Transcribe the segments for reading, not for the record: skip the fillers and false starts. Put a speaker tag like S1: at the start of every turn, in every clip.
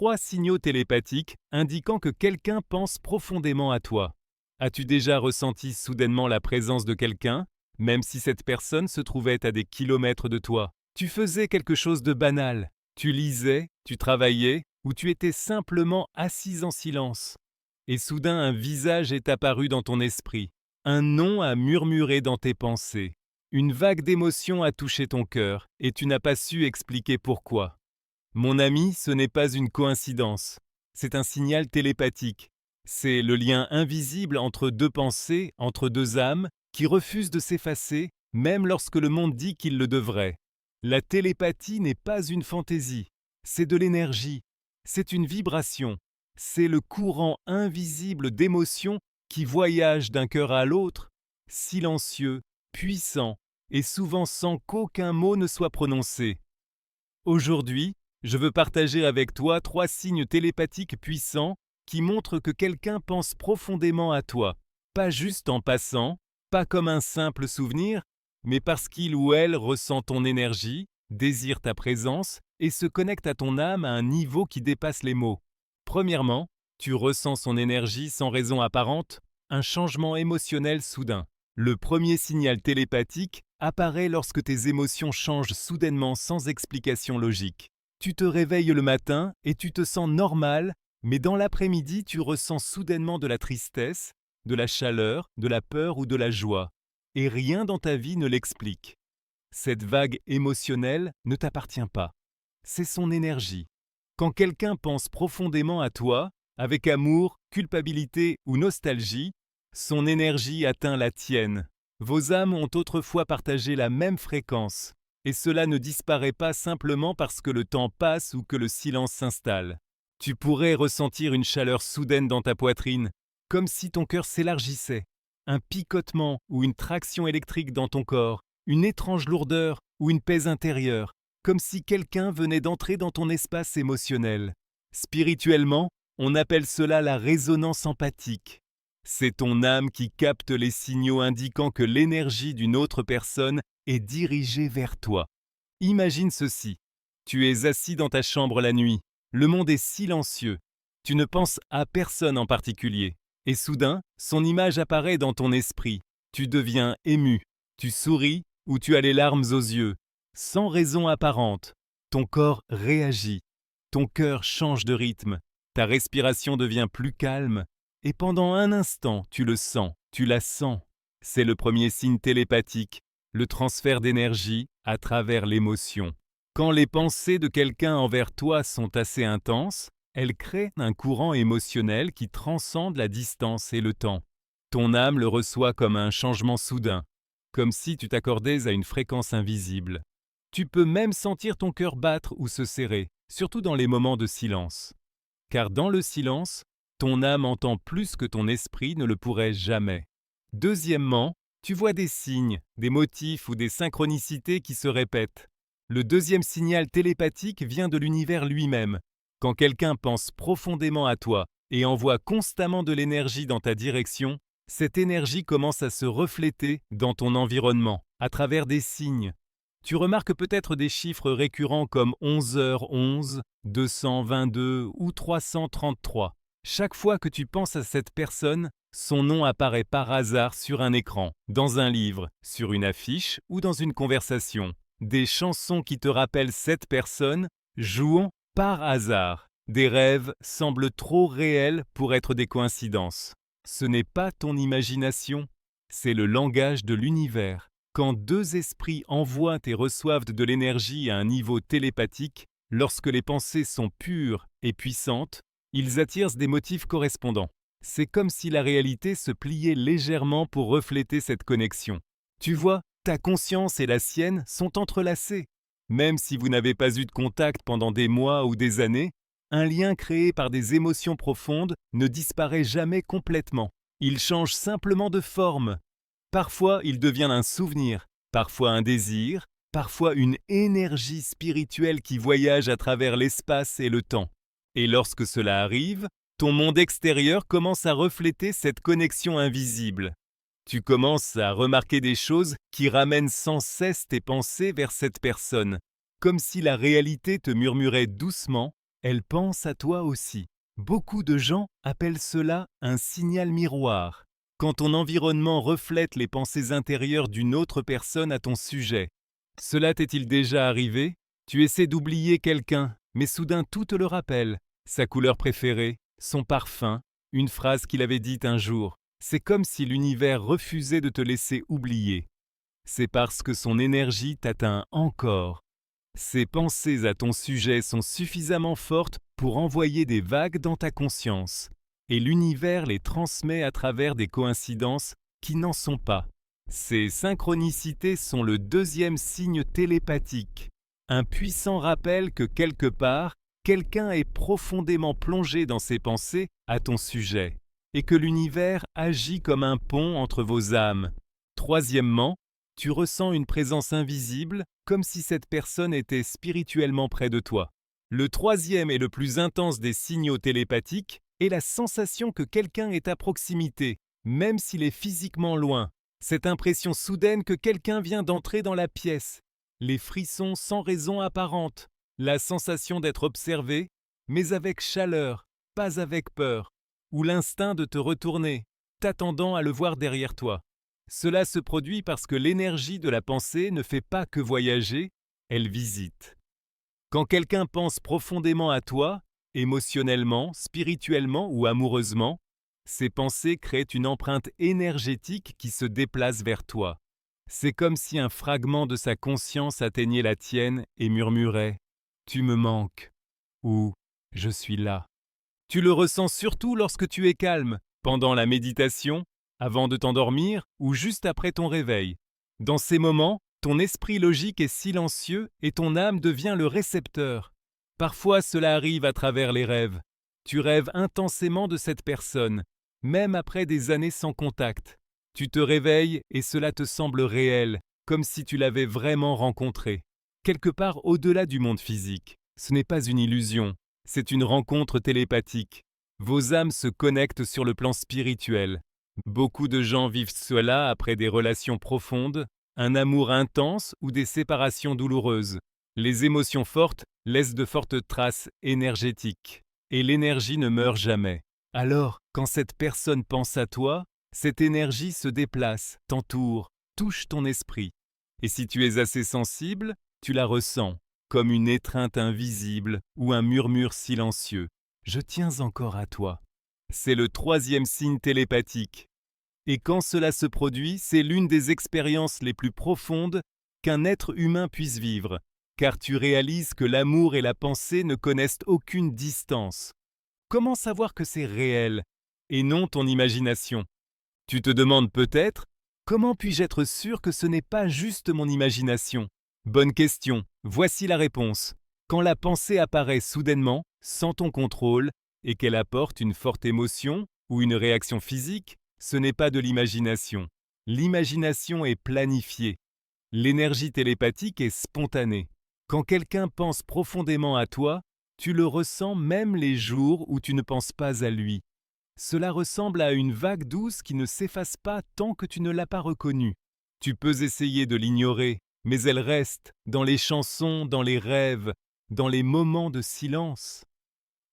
S1: 3 signaux télépathiques indiquant que quelqu'un pense profondément à toi. As-tu déjà ressenti soudainement la présence de quelqu'un, même si cette personne se trouvait à des kilomètres de toi? Tu faisais quelque chose de banal. Tu lisais, tu travaillais, ou tu étais simplement assis en silence. Et soudain un visage est apparu dans ton esprit. Un nom a murmuré dans tes pensées. Une vague d'émotion a touché ton cœur, et tu n'as pas su expliquer pourquoi. Mon ami, ce n'est pas une coïncidence. C'est un signal télépathique. C'est le lien invisible entre deux pensées, entre deux âmes, qui refusent de s'effacer, même lorsque le monde dit qu'il le devrait. La télépathie n'est pas une fantaisie, c'est de l'énergie, c'est une vibration, c'est le courant invisible d'émotions qui voyage d'un cœur à l'autre, silencieux, puissant, et souvent sans qu'aucun mot ne soit prononcé. Aujourd'hui, je veux partager avec toi 3 signes télépathiques puissants qui montrent que quelqu'un pense profondément à toi, pas juste en passant, pas comme un simple souvenir, mais parce qu'il ou elle ressent ton énergie, désire ta présence et se connecte à ton âme à un niveau qui dépasse les mots. Premièrement, tu ressens son énergie sans raison apparente, un changement émotionnel soudain. Le premier signal télépathique apparaît lorsque tes émotions changent soudainement sans explication logique. Tu te réveilles le matin et tu te sens normal, mais dans l'après-midi, tu ressens soudainement de la tristesse, de la chaleur, de la peur ou de la joie. Et rien dans ta vie ne l'explique. Cette vague émotionnelle ne t'appartient pas. C'est son énergie. Quand quelqu'un pense profondément à toi, avec amour, culpabilité ou nostalgie, son énergie atteint la tienne. Vos âmes ont autrefois partagé la même fréquence, et cela ne disparaît pas simplement parce que le temps passe ou que le silence s'installe. Tu pourrais ressentir une chaleur soudaine dans ta poitrine, comme si ton cœur s'élargissait, un picotement ou une traction électrique dans ton corps, une étrange lourdeur ou une paix intérieure, comme si quelqu'un venait d'entrer dans ton espace émotionnel. Spirituellement, on appelle cela la résonance empathique. C'est ton âme qui capte les signaux indiquant que l'énergie d'une autre personne est dirigée vers toi. Imagine ceci. Tu es assis dans ta chambre la nuit. Le monde est silencieux. Tu ne penses à personne en particulier. Et soudain, son image apparaît dans ton esprit. Tu deviens ému. Tu souris ou tu as les larmes aux yeux. Sans raison apparente. Ton corps réagit. Ton cœur change de rythme. Ta respiration devient plus calme. Et pendant un instant, tu le sens, tu la sens. C'est le premier signe télépathique, le transfert d'énergie à travers l'émotion. Quand les pensées de quelqu'un envers toi sont assez intenses, elles créent un courant émotionnel qui transcende la distance et le temps. Ton âme le reçoit comme un changement soudain, comme si tu t'accordais à une fréquence invisible. Tu peux même sentir ton cœur battre ou se serrer, surtout dans les moments de silence. Car dans le silence, ton âme entend plus que ton esprit ne le pourrait jamais. Deuxièmement, tu vois des signes, des motifs ou des synchronicités qui se répètent. Le deuxième signal télépathique vient de l'univers lui-même. Quand quelqu'un pense profondément à toi et envoie constamment de l'énergie dans ta direction, cette énergie commence à se refléter dans ton environnement, à travers des signes. Tu remarques peut-être des chiffres récurrents comme 11h11, 222 ou 333. Chaque fois que tu penses à cette personne, son nom apparaît par hasard sur un écran, dans un livre, sur une affiche ou dans une conversation. Des chansons qui te rappellent cette personne jouent par hasard. Des rêves semblent trop réels pour être des coïncidences. Ce n'est pas ton imagination, c'est le langage de l'univers. Quand deux esprits envoient et reçoivent de l'énergie à un niveau télépathique, lorsque les pensées sont pures et puissantes, ils attirent des motifs correspondants. C'est comme si la réalité se pliait légèrement pour refléter cette connexion. Tu vois, ta conscience et la sienne sont entrelacées. Même si vous n'avez pas eu de contact pendant des mois ou des années, un lien créé par des émotions profondes ne disparaît jamais complètement. Il change simplement de forme. Parfois, il devient un souvenir, parfois un désir, parfois une énergie spirituelle qui voyage à travers l'espace et le temps. Et lorsque cela arrive, ton monde extérieur commence à refléter cette connexion invisible. Tu commences à remarquer des choses qui ramènent sans cesse tes pensées vers cette personne, comme si la réalité te murmurait doucement Elle pense à toi aussi. Beaucoup de gens appellent cela un signal miroir, quand ton environnement reflète les pensées intérieures d'une autre personne à ton sujet. Cela t'est-il déjà arrivé? Tu essaies d'oublier quelqu'un, mais soudain tout te le rappelle. Sa couleur préférée, son parfum, une phrase qu'il avait dite un jour. C'est comme si l'univers refusait de te laisser oublier. C'est parce que son énergie t'atteint encore. Ses pensées à ton sujet sont suffisamment fortes pour envoyer des vagues dans ta conscience, et l'univers les transmet à travers des coïncidences qui n'en sont pas. Ces synchronicités sont le deuxième signe télépathique, un puissant rappel que quelque part, quelqu'un est profondément plongé dans ses pensées à ton sujet, et que l'univers agit comme un pont entre vos âmes. Troisièmement, tu ressens une présence invisible, comme si cette personne était spirituellement près de toi. Le troisième et le plus intense des signaux télépathiques est la sensation que quelqu'un est à proximité, même s'il est physiquement loin. Cette impression soudaine que quelqu'un vient d'entrer dans la pièce. Les frissons sans raison apparente. La sensation d'être observé, mais avec chaleur, pas avec peur. Ou l'instinct de te retourner, t'attendant à le voir derrière toi. Cela se produit parce que l'énergie de la pensée ne fait pas que voyager, elle visite. Quand quelqu'un pense profondément à toi, émotionnellement, spirituellement ou amoureusement, ces pensées créent une empreinte énergétique qui se déplace vers toi. C'est comme si un fragment de sa conscience atteignait la tienne et murmurait « Tu me manques » ou « Je suis là ». Tu le ressens surtout lorsque tu es calme, pendant la méditation, avant de t'endormir ou juste après ton réveil. Dans ces moments, ton esprit logique est silencieux et ton âme devient le récepteur. Parfois, cela arrive à travers les rêves. Tu rêves intensément de cette personne, même après des années sans contact. Tu te réveilles et cela te semble réel, comme si tu l'avais vraiment rencontré. Quelque part au-delà du monde physique. Ce n'est pas une illusion, c'est une rencontre télépathique. Vos âmes se connectent sur le plan spirituel. Beaucoup de gens vivent cela après des relations profondes, un amour intense ou des séparations douloureuses. Les émotions fortes laissent de fortes traces énergétiques, et l'énergie ne meurt jamais. Alors, quand cette personne pense à toi, cette énergie se déplace, t'entoure, touche ton esprit. Et si tu es assez sensible, tu la ressens, comme une étreinte invisible ou un murmure silencieux. Je tiens encore à toi. C'est le troisième signe télépathique. Et quand cela se produit, c'est l'une des expériences les plus profondes qu'un être humain puisse vivre, car tu réalises que l'amour et la pensée ne connaissent aucune distance. Comment savoir que c'est réel, et non ton imagination? Tu te demandes peut-être, comment puis-je être sûr que ce n'est pas juste mon imagination? Bonne question, voici la réponse. Quand la pensée apparaît soudainement, sans ton contrôle, et qu'elle apporte une forte émotion ou une réaction physique, ce n'est pas de l'imagination. L'imagination est planifiée. L'énergie télépathique est spontanée. Quand quelqu'un pense profondément à toi, tu le ressens même les jours où tu ne penses pas à lui. Cela ressemble à une vague douce qui ne s'efface pas tant que tu ne l'as pas reconnue. Tu peux essayer de l'ignorer, mais elle reste dans les chansons, dans les rêves, dans les moments de silence.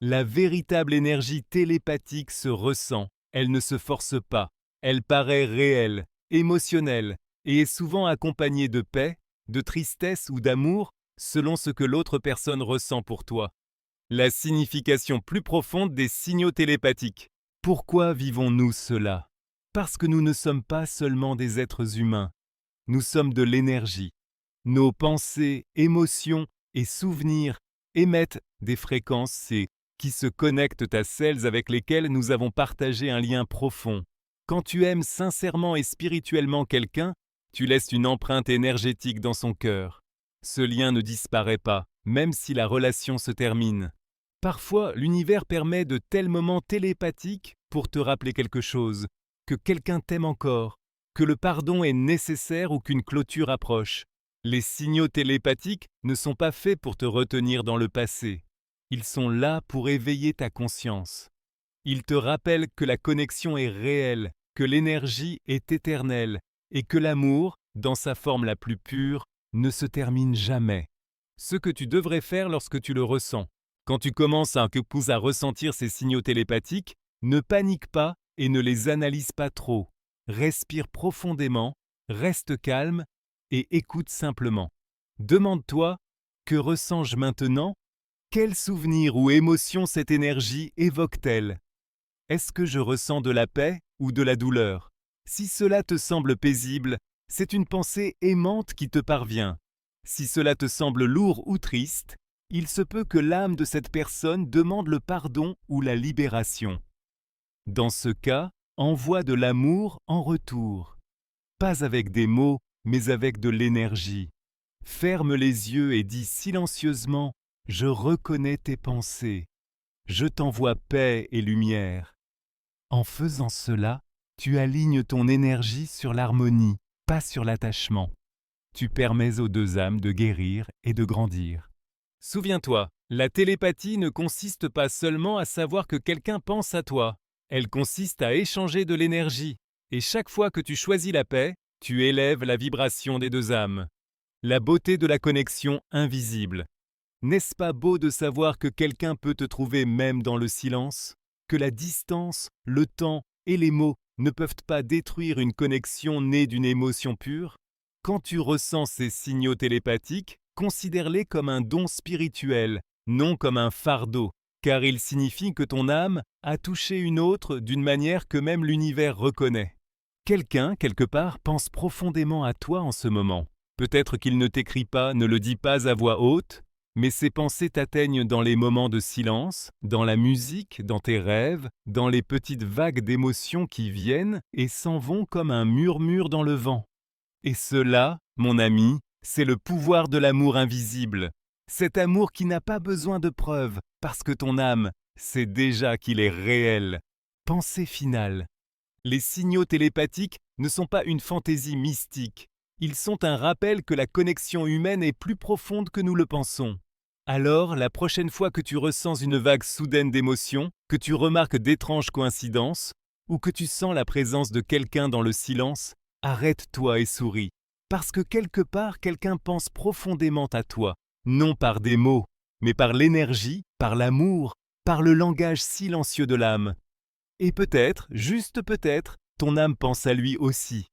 S1: La véritable énergie télépathique se ressent, elle ne se force pas, elle paraît réelle, émotionnelle, et est souvent accompagnée de paix, de tristesse ou d'amour, selon ce que l'autre personne ressent pour toi. La signification plus profonde des signaux télépathiques. Pourquoi vivons-nous cela? Parce que nous ne sommes pas seulement des êtres humains, nous sommes de l'énergie. Nos pensées, émotions et souvenirs émettent des fréquences C qui se connectent à celles avec lesquelles nous avons partagé un lien profond. Quand tu aimes sincèrement et spirituellement quelqu'un, tu laisses une empreinte énergétique dans son cœur. Ce lien ne disparaît pas, même si la relation se termine. Parfois, l'univers permet de tels moments télépathiques pour te rappeler quelque chose, que quelqu'un t'aime encore, que le pardon est nécessaire ou qu'une clôture approche. Les signaux télépathiques ne sont pas faits pour te retenir dans le passé. Ils sont là pour éveiller ta conscience. Ils te rappellent que la connexion est réelle, que l'énergie est éternelle et que l'amour, dans sa forme la plus pure, ne se termine jamais. Ce que tu devrais faire lorsque tu le ressens. Quand tu commences à ressentir ces signaux télépathiques, ne panique pas et ne les analyse pas trop. Respire profondément, reste calme et écoute simplement. Demande-toi, que ressens-je maintenant? Quel souvenir ou émotion cette énergie évoque-t-elle? Est-ce que je ressens de la paix ou de la douleur? Si cela te semble paisible, c'est une pensée aimante qui te parvient. Si cela te semble lourd ou triste, il se peut que l'âme de cette personne demande le pardon ou la libération. Dans ce cas, envoie de l'amour en retour. Pas avec des mots, mais avec de l'énergie. Ferme les yeux et dis silencieusement « Je reconnais tes pensées. Je t'envoie paix et lumière. » En faisant cela, tu alignes ton énergie sur l'harmonie, pas sur l'attachement. Tu permets aux deux âmes de guérir et de grandir. Souviens-toi, la télépathie ne consiste pas seulement à savoir que quelqu'un pense à toi. Elle consiste à échanger de l'énergie. Et chaque fois que tu choisis la paix, tu élèves la vibration des deux âmes. La beauté de la connexion invisible. N'est-ce pas beau de savoir que quelqu'un peut te trouver même dans le silence? Que la distance, le temps et les mots ne peuvent pas détruire une connexion née d'une émotion pure? Quand tu ressens ces signaux télépathiques, considère-les comme un don spirituel, non comme un fardeau, car ils signifient que ton âme a touché une autre d'une manière que même l'univers reconnaît. Quelqu'un, quelque part, pense profondément à toi en ce moment. Peut-être qu'il ne t'écrit pas, ne le dit pas à voix haute, mais ses pensées t'atteignent dans les moments de silence, dans la musique, dans tes rêves, dans les petites vagues d'émotions qui viennent et s'en vont comme un murmure dans le vent. Et cela, mon ami, c'est le pouvoir de l'amour invisible. Cet amour qui n'a pas besoin de preuves, parce que ton âme sait déjà qu'il est réel. Pensée finale. Les signaux télépathiques ne sont pas une fantaisie mystique. Ils sont un rappel que la connexion humaine est plus profonde que nous le pensons. Alors, la prochaine fois que tu ressens une vague soudaine d'émotion, que tu remarques d'étranges coïncidences, ou que tu sens la présence de quelqu'un dans le silence, arrête-toi et souris. Parce que quelque part, quelqu'un pense profondément à toi, non par des mots, mais par l'énergie, par l'amour, par le langage silencieux de l'âme. Et peut-être, juste peut-être, ton âme pense à lui aussi.